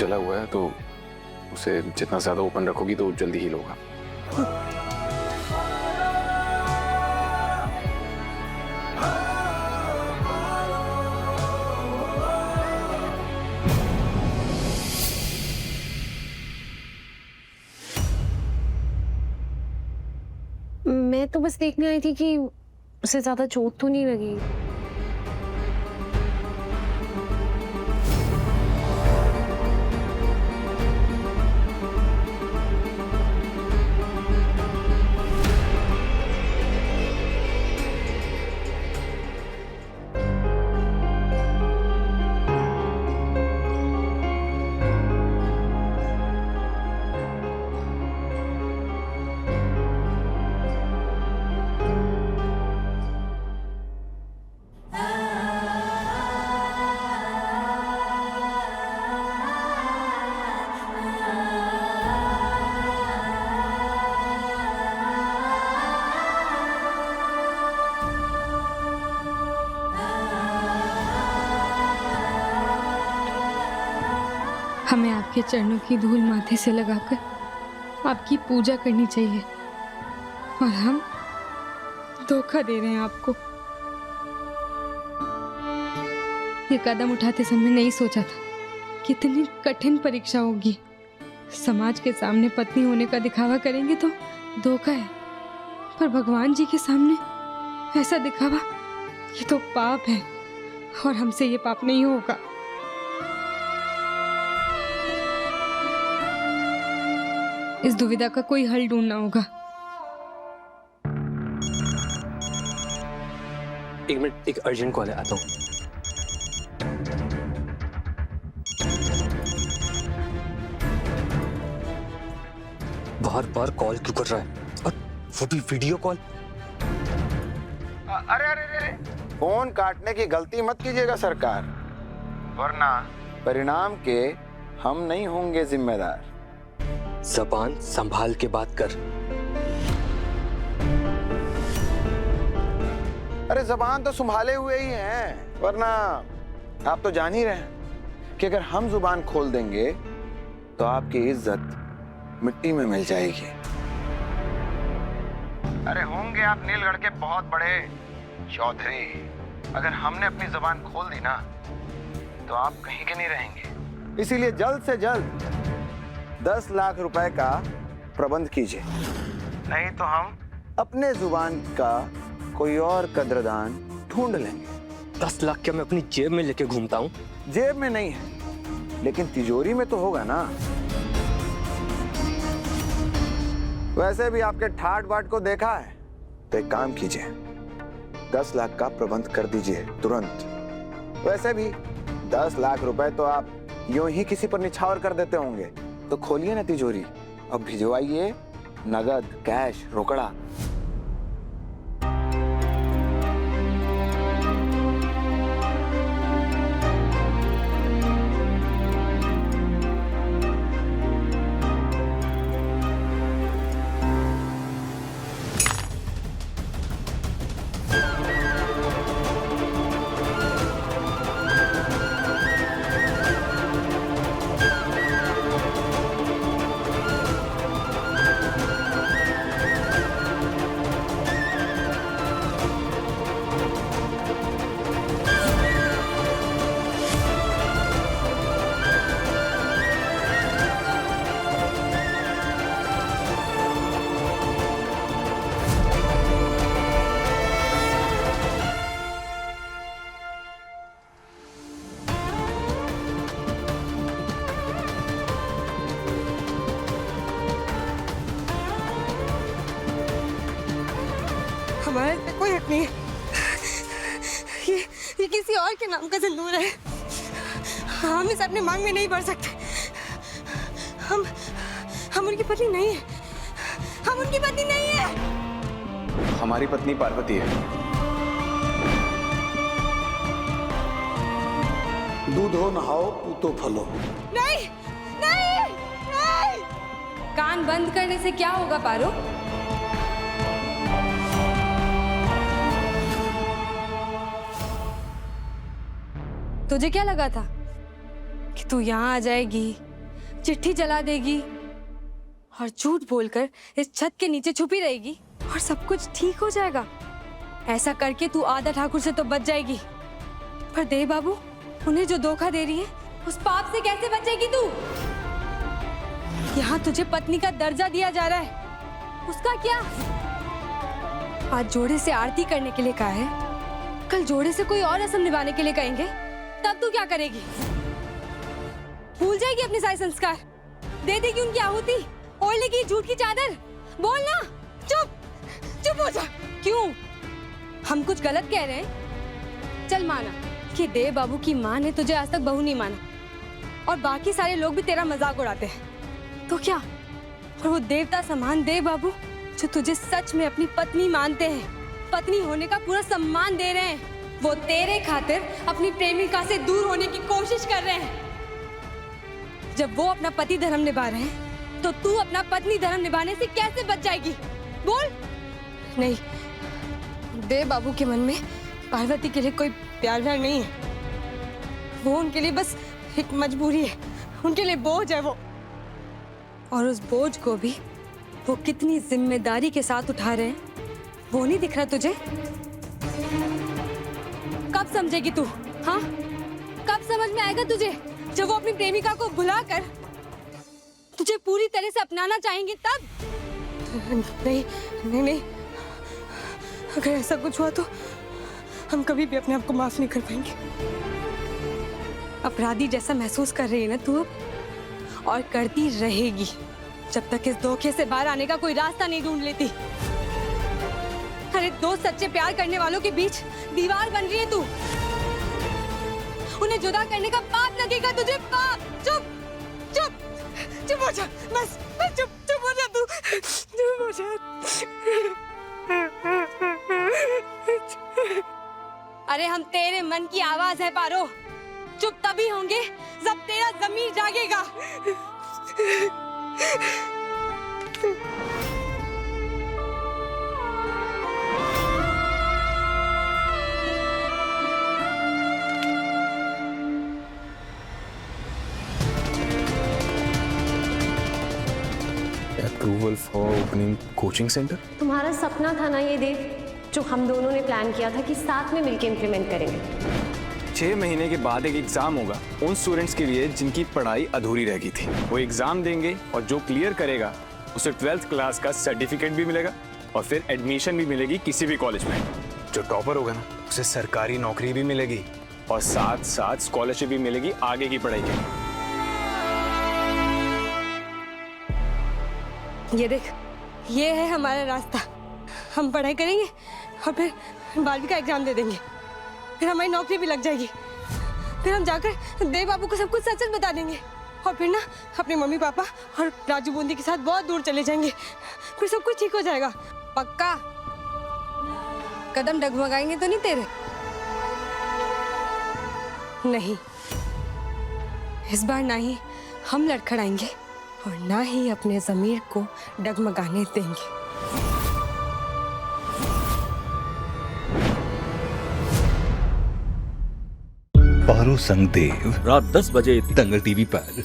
जला हुआ है, तो उसे जितना ज्यादा ओपन रखोगी तो जल्दी हील होगा। मैं तो बस देखने आई थी कि उसे ज्यादा चोट तो नहीं लगी। हमें आपके चरणों की धूल माथे से लगाकर आपकी पूजा करनी चाहिए, और हम धोखा दे रहे हैं आपको। ये कदम उठाते समय नहीं सोचा था कितनी कठिन परीक्षा होगी। समाज के सामने पत्नी होने का दिखावा करेंगे तो धोखा है, पर भगवान जी के सामने ऐसा दिखावा, ये तो पाप है, और हमसे ये पाप नहीं होगा। इस दुविधा का कोई हल ढूंढना होगा। एक मिनट, एक अर्जेंट कॉल है, आता हूं। बार बार कॉल क्यों कर रहा है, और वो भी वीडियो कॉल? अरे अरे अरे, फोन काटने की गलती मत कीजिएगा सरकार, वरना परिणाम के हम नहीं होंगे जिम्मेदार। जबान संभाल के बात कर। अरे जबान तो संभाले हुए ही हैं, वरना आप तो जान ही रहे हैं कि अगर हम जुबान खोल देंगे तो आपकी इज्जत मिट्टी में मिल जाएगी। अरे होंगे आप नीलगढ़ के बहुत बड़े चौधरी, अगर हमने अपनी जुबान खोल दी ना तो आप कहीं के नहीं रहेंगे। इसीलिए जल्द से जल्द 10 लाख रुपए का प्रबंध कीजिए, नहीं तो हम अपने जुबान का कोई और कद्रदान ढूंढ लेंगे। 10 लाख क्या मैं अपनी जेब में लेके घूमता हूँ? जेब में नहीं है, लेकिन तिजोरी में तो होगा ना। वैसे भी आपके ठाट बाट को देखा है, तो एक काम कीजिए, 10 लाख का प्रबंध कर दीजिए तुरंत। वैसे भी 10 लाख रुपए तो आप यूं ही किसी पर निछावर कर देते होंगे, तो खोलिए ना तिजोरी और भिजवाइए नगद, कैश, रोकड़ा। हमारे इसमें कोई हक नहीं है। ये किसी और के नाम का सिंदूर है। हम इसे अपने मांग में नहीं भर सकते। हम उनकी पत्नी नहीं है। हम उनकी पत्नी नहीं है। हमारी पत्नी पार्वती है। दूधो नहाओ पूतो फलो। नहीं नहीं नहीं। कान बंद करने से क्या होगा पारो? तुझे क्या लगा था कि तू यहाँ आ जाएगी, चिट्ठी जला देगी और झूठ बोलकर इस छत के नीचे छुपी रहेगी और सब कुछ ठीक हो जाएगा। ऐसा करके तू आदा ठाकुर से तो बच जाएगी, पर देव बाबू उन्हें जो धोखा दे रही है उस पाप से कैसे बचेगी तू? यहाँ तुझे पत्नी का दर्जा दिया जा रहा है, उसका क्या? आज जोड़े से आरती करने के लिए कहा है, कल जोड़े से कोई और रस्म निभाने के लिए कहेंगे, तब तू क्या करेगी? भूल जाएगी अपने सारे संस्कार, दे देगी उनकी आहुति, ओढ़ लेगी झूठ की चादर? बोल ना, चुप हो जा। क्यों, हम कुछ गलत कह रहे हैं? चल माना कि देव बाबू की माँ ने तुझे आज तक बहू नहीं माना और बाकी सारे लोग भी तेरा मजाक उड़ाते हैं, तो क्या? और वो देवता समान देव बाबू जो तुझे सच में अपनी पत्नी मानते हैं, पत्नी होने का पूरा सम्मान दे रहे हैं, वो तेरे खातिर अपनी प्रेमिका से दूर होने की कोशिश कर रहे हैं। जब वो अपना पति धर्म निभा रहे हैं, तो तू अपना पत्नी धर्म निभाने से कैसे बच जाएगी? बोल। नहीं, देव बाबू के मन में पार्वती के लिए कोई प्यार व्यार नहीं है, वो उनके लिए बस एक मजबूरी है, उनके लिए बोझ है वो। और उस बोझ को भी वो कितनी जिम्मेदारी के साथ उठा रहे हैं, वो नहीं दिख रहा तुझे? कब समझेगी तू? हाँ, कब समझ में आएगा तुझे? जब वो अपनी प्रेमिका को भुलाकर तुझे पूरी तरह से अपनाना चाहेंगे तब? नहीं नहीं नहीं, अगर ऐसा कुछ हुआ तो हम कभी भी अपने आप को माफ नहीं कर पाएंगे। अपराधी जैसा महसूस कर रही है ना तू अब, और करती रहेगी जब तक इस धोखे से बाहर आने का कोई रास्ता नहीं ढूंढ लेती। अरे दो सच्चे प्यार करने वालों के बीच दीवार बन रही है तू, उन्हें जुदा करने का पाप लगेगा तुझे, पाप। चुप हो जा, बस चुप हो जा तू, चुप हो जा। अरे हम तेरे मन की आवाज है पारो, चुप तभी होंगे जब तेरा ज़मीर जागेगा। Approval for opening coaching centre? तुम्हारा सपना था ना ये देव, जो हम दोनों ने प्लान किया था कि साथ में मिलकर इम्प्लीमेंट करेंगे। 6 महीने के बाद एक एग्जाम होगा उन स्टूडेंट्स के लिए जिनकी पढ़ाई अधूरी रह गई थी। वो एग्जाम देंगे और जो क्लियर करेगा उसे 12th क्लास का सर्टिफिकेट भी मिलेगा और फिर एडमिशन भी मिलेगी किसी भी कॉलेज में। जो टॉपर होगा ना उसे सरकारी नौकरी भी मिलेगी और साथ साथ स्कॉलरशिप भी मिलेगी आगे की पढ़ाई के लिए। ये देख, ये है हमारा रास्ता। हम पढ़ाई करेंगे और फिर 12वीं का एग्जाम दे देंगे, फिर हमारी नौकरी भी लग जाएगी, फिर हम जाकर देव बाबू को सब कुछ सच सच बता देंगे और फिर ना अपने मम्मी पापा और राजू बूंदी के साथ बहुत दूर चले जाएंगे, फिर सब कुछ ठीक हो जाएगा। पक्का? कदम डगमगाएंगे तो नहीं तेरे? नहीं, इस बार ना ही हम लड़खड़ाएंगे और ना ही अपने ज़मीर को डगमगाने देंगे। पारो संग देव, रात 10 बजे दंगल टीवी पर।